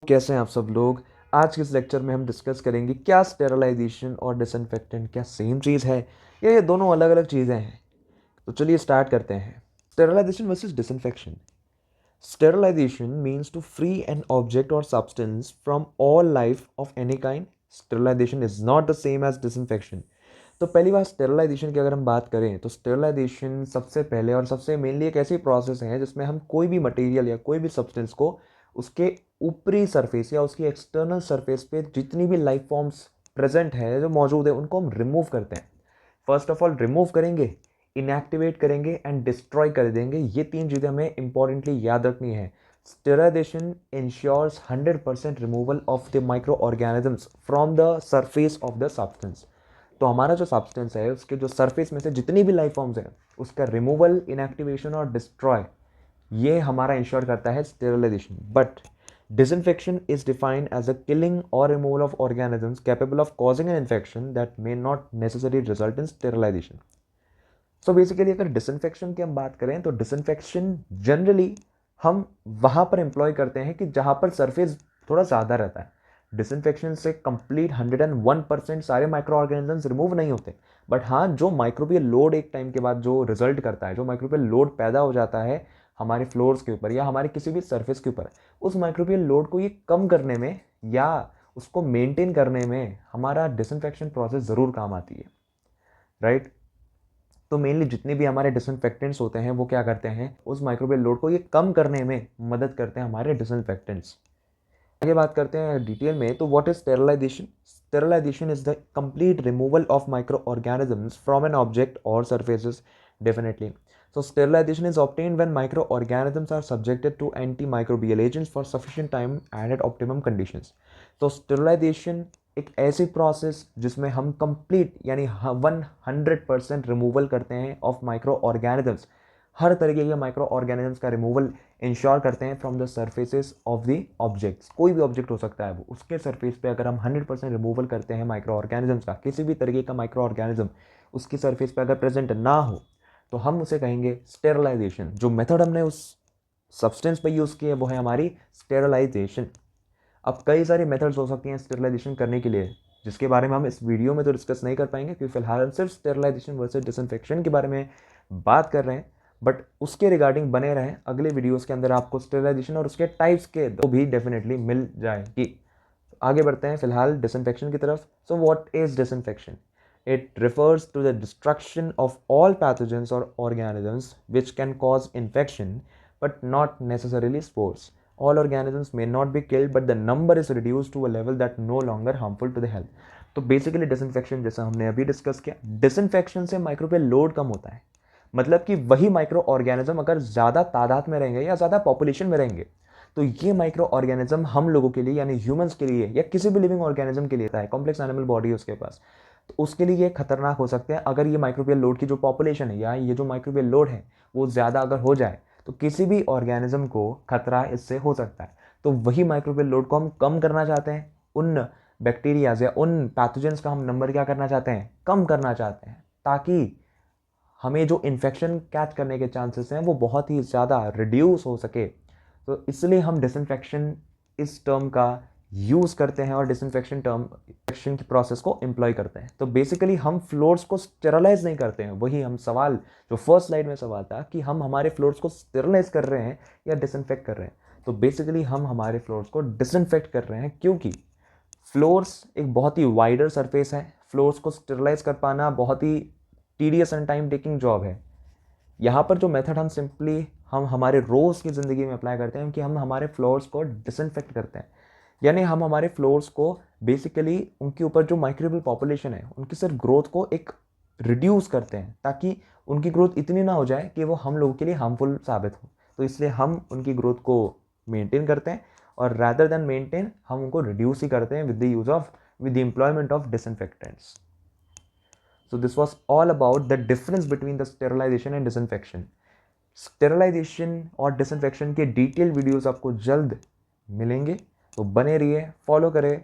कैसे हैं आप सब लोग। आज के इस लेक्चर में हम डिस्कस करेंगे क्या स्टेरलाइजेशन और डिसइंफेक्टेंट क्या सेम चीज़ है या ये दोनों अलग अलग चीज़ें हैं। तो चलिए स्टार्ट करते हैं। Sterilisation versus disinfection. Sterilisation means to free an object or substance from all life of any kind. Sterilisation is not the same as disinfection. तो पहली बात स्टेरलाइजेशन की अगर हम बात करें तो स्टेरलाइजेशन सबसे पहले और सबसे मेनली एक ऐसी प्रोसेस है जिसमें हम कोई भी मटेरियल या कोई भी सब्सटेंस को उसके ऊपरी सरफेस या उसकी एक्सटर्नल सरफेस पे जितनी भी लाइफ फॉर्म्स प्रेजेंट है जो मौजूद है उनको हम रिमूव करते हैं। फर्स्ट ऑफ ऑल रिमूव करेंगे, इनएक्टिवेट करेंगे एंड डिस्ट्रॉय कर देंगे। ये तीन चीज़ें हमें इंपॉर्टेंटली याद रखनी है। Sterilisation ensures 100% removal of the micro organisms from the surface of the substance. तो हमारा जो सब्सटेंस है उसके जो सरफेस में से जितनी भी लाइफ फॉर्म्स हैं उसका रिमूवल, इनएक्टिवेशन और डिस्ट्रॉय ये हमारा इंश्योर करता है sterilisation. But disinfection is defined as a killing or removal of organisms capable of causing an infection that may not necessary result in sterilisation. So basically अगर disinfection की हम बात करें तो डिसइंफेक्शन जनरली हम वहाँ पर एम्प्लॉय करते हैं कि जहाँ पर सरफेस थोड़ा ज़्यादा रहता है। डिसइंफेक्शन से कंप्लीट 101% सारे माइक्रो ऑर्गेनिजम्स रिमूव नहीं होते, बट हाँ जो माइक्रोबियल लोड एक टाइम के बाद जो रिजल्ट करता है, जो माइक्रोबियल लोड पैदा हो जाता है हमारे फ्लोर्स के ऊपर या हमारे किसी भी सरफेस के ऊपर, उस माइक्रोबियल लोड को ये कम करने में या उसको मेंटेन करने में हमारा डिसइंफेक्शन प्रोसेस ज़रूर काम आती है, राइट। तो मेनली जितने भी हमारे डिसइंफेक्टेंट्स होते हैं वो क्या करते हैं, उस माइक्रोबियल लोड को ये कम करने में मदद करते हैं हमारे डिसइंफेक्टेंट्स। आगे बात करते हैं डिटेल में। तो what is sterilisation? Sterilisation is the complete removal of micro organisms from an object और surfaces definitely. So sterilization is obtained when microorganisms are subjected to antimicrobial agents for sufficient time and at optimum conditions. तो sterilisation एक ऐसी process जिसमें हम complete यानी 100% removal करते हैं of micro organisms, हर तरीके के माइक्रो ऑर्गेनिजम्स का रिमूवल इंश्योर करते हैं from the surfaces of the objects. कोई भी ऑब्जेक्ट हो सकता है वो, उसके सरफेस पे अगर हम 100% रिमूवल करते हैं माइक्रो ऑर्गेनिजम्स का, किसी भी तरीके का माइक्रो ऑर्गेनिज्म उसकी सरफेस पे अगर प्रेजेंट ना हो तो हम उसे कहेंगे स्टेरलाइजेशन। जो मेथड हमने उस सब्सटेंस पे यूज़ की है वो है हमारी स्टेरलाइजेशन। अब कई सारी मेथड्स हो सकती हैं स्टेरलाइजेशन करने के लिए, जिसके बारे में हम इस वीडियो में तो डिस्कस नहीं कर पाएंगे क्योंकि फिलहाल हम सिर्फ स्टेरलाइजेशन वर्सेस डिसइंफेक्शन के बारे में बात कर रहे हैं। बट उसके रिगार्डिंग बने रहें, अगले वीडियोस के अंदर आपको स्टेरलाइजेशन और उसके टाइप्स के दो भी डेफिनेटली मिल जाएगी। आगे बढ़ते हैं फिलहाल डिसइंफेक्शन की तरफ। So what is disinfection? It refers to the destruction of all pathogens or organisms which can cause infection but not necessarily spores. All organisms may not be killed but the number is reduced to a level that no longer harmful to the health. तो basically disinfection जैसा हमने अभी discuss किया, disinfection से microbial load कम होता है। मतलब कि वही माइक्रो ऑर्गेनिज्म अगर ज़्यादा तादाद में रहेंगे या ज़्यादा पॉपुलेशन में रहेंगे तो ये माइक्रो ऑर्गेनिज्म हम लोगों के लिए यानी ह्यूमंस के लिए या किसी भी लिविंग ऑर्गेनिज्म के लिए है, कॉम्प्लेक्स एनिमल बॉडी उसके पास, तो उसके लिए ये खतरनाक हो सकते हैं। अगर ये माइक्रोबियल लोड की जो पॉपुलेशन है या ये जो माइक्रोबियल लोड है वो ज़्यादा अगर हो जाए तो किसी भी ऑर्गेनिज्म को खतरा इससे हो सकता है। तो वही माइक्रोबियल लोड को हम कम करना चाहते हैं, उन बैक्टीरियाज या उन पैथोजेंस का हम नंबर क्या करना चाहते हैं, कम करना चाहते हैं, ताकि हमें जो इन्फेक्शन कैच करने के चांसेस हैं वो बहुत ही ज़्यादा रिड्यूस हो सके। तो इसलिए हम डिसइंफेक्शन इस टर्म का यूज़ करते हैं और डिसइंफेक्शन टर्म इन्फेक्शन की प्रोसेस को एम्प्लॉय करते हैं। तो बेसिकली हम फ्लोर्स को स्टेरलाइज नहीं करते हैं, वही हम सवाल जो फर्स्ट स्लाइड में सवाल था कि हम हमारे फ्लोर्स को स्टेरलाइज कर रहे हैं या डिसइंफेक्ट कर रहे हैं। तो बेसिकली हम हमारे फ्लोर्स को डिसइंफेक्ट कर रहे हैं क्योंकि फ्लोर्स एक बहुत ही वाइडर सरफेस है। फ्लोर्स को स्टेरलाइज कर पाना बहुत ही tedious and time taking job है। यहाँ पर जो मेथड हम सिंपली हम हमारे रोज़ की ज़िंदगी में अप्लाई करते हैं कि हम हमारे फ्लोर्स को डिसइंफेक्ट करते हैं, यानी हम हमारे फ्लोर्स को बेसिकली उनके ऊपर जो माइक्रोबियल पॉपुलेशन है उनकी सिर्फ ग्रोथ को एक रिड्यूस करते हैं ताकि उनकी ग्रोथ इतनी ना हो जाए कि वो हम लोगों के लिए हार्मफुल साबित हो। तो इसलिए हम उनकी ग्रोथ को मेंटेन करते हैं और रैदर देन मेंटेन हम उनको रिड्यूस ही करते हैं with the employment of disinfectants. So this was all about the difference between the sterilization and disinfection. Sterilisation और डिसइंफेक्शन के डिटेल वीडियोस आपको जल्द मिलेंगे, तो बने रहिए, फॉलो करें।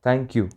Thank you.